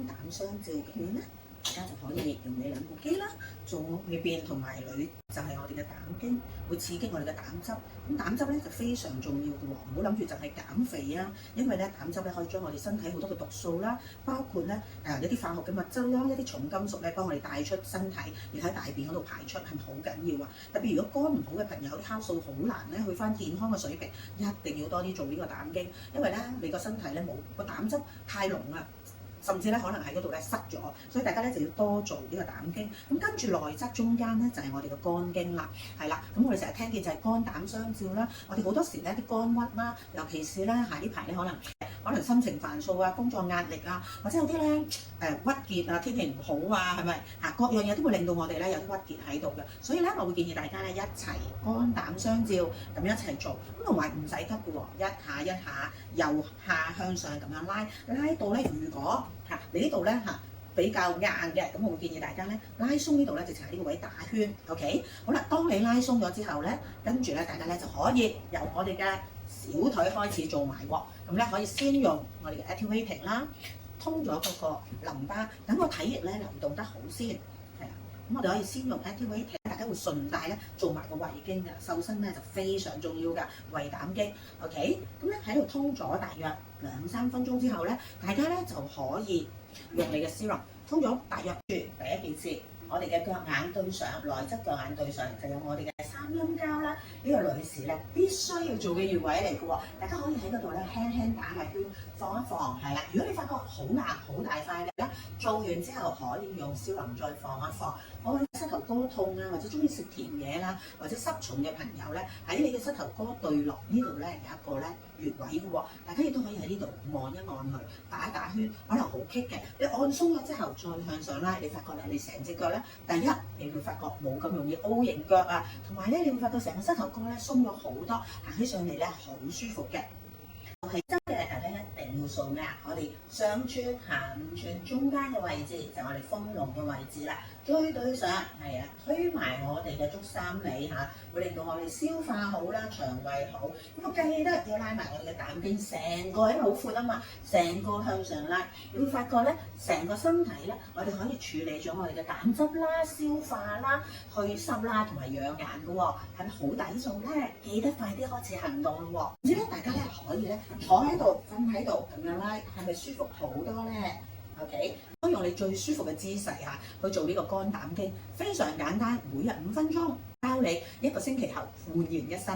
膽相照咁樣咧，大家就可以用你兩部機啦，做裏邊同埋裏就係我哋嘅膽經，會刺激我哋嘅膽汁。咁膽汁咧就非常重要嘅喎，唔好諗住就係減肥啊，因為咧膽汁咧可以將我哋身體好多嘅毒素啦，包括咧一啲化學嘅物質啦，一啲重金屬咧幫我哋帶出身體，而喺大便嗰度排出係好緊要啊！特別如果肝唔好嘅朋友，啲酵素好難咧去翻健康嘅水平，一定要多啲做呢個膽經，因為咧你個身體咧冇個膽汁太濃啦。甚至咧可能喺嗰度咧塞咗，所以大家咧就要多做呢個膽經。咁跟住內側中間咧就係我哋嘅肝經啦，係啦。咁我哋成日聽見就係肝膽相照啦。我哋好多時咧啲肝鬱啦，尤其是咧呢排咧可能心情煩躁啊、工作壓力啊，或者有啲咧鬱結啊、天氣唔好啊，係咪各樣嘢都會令到我哋咧有啲鬱結喺度嘅。所以咧我會建議大家咧一齊肝膽相照咁一齊做，咁同埋唔使急嘅喎，一下一下由下向上咁樣拉到咧，如果你呢度咧比較硬嘅，咁我會建議大家咧拉鬆呢度咧，直情喺呢個位打圈 ，OK？ 好啦，當你拉鬆咗之後咧，跟住咧大家咧就可以由我哋嘅小腿開始做埋喎。咁咧可以先用我哋嘅 activating 啦，通咗嗰個淋巴，等個體液咧流動得好先，係啦。咁我哋可以先用 activating， 大家會順帶咧做埋個胃經嘅，瘦身咧就非常重要㗎，胃膽經 ，OK？ 咁咧喺度通咗大約2-3分鐘之後咧，大家咧就可以用你嘅 serum 通咗大約住第一件事，我哋嘅腳眼對上，內側腳眼對上就有我哋嘅三陰交啦。呢個女士咧必須要做嘅穴位嚟嘅喎，大家可以喺嗰度咧輕輕打下圈，放一放，係啦。如果你發覺好硬好大塊嘅咧，做完之後可以用消淋再放一放。我嘅膝頭哥痛啊，或者中意食甜嘢啦，或者濕重嘅朋友咧，喺你嘅膝頭哥對落呢度咧有一個咧穴位嘅喎，大家亦都可以喺呢度按一按佢，打一打圈，可能好棘嘅。你按鬆咗之後再向上拉，你發覺咧你成隻腳咧，第一你會發覺冇咁容易 O 型腳啊，同埋咧你會發覺成個膝頭哥咧鬆咗好多，行起上嚟咧好舒服嘅。係真嘅，大家一定要掃咩啊？我哋上寸、下5寸中間嘅位置就係我哋豐隆嘅位置啦。最對上係啊，推埋我哋嘅足三里嚇，會令到我哋消化好啦，腸胃好。咁我記得要拉埋我哋嘅膽經，成個因為好闊啊嘛，成個向上拉，你會發覺咧，成個身體咧，我哋可以處理咗我哋嘅膽汁啦、消化啦、去濕啦同埋養顏嘅喎，係咪好抵做咧？記得快啲開始行動咯喎！唔知咧，大家咧可以咧坐喺度、瞓喺度咁樣拉，係咪舒服好多咧？OK， 可以用你最舒服嘅姿勢去做呢個肝膽經，非常簡單，每日5分鐘，教你1個星期後煥然一新。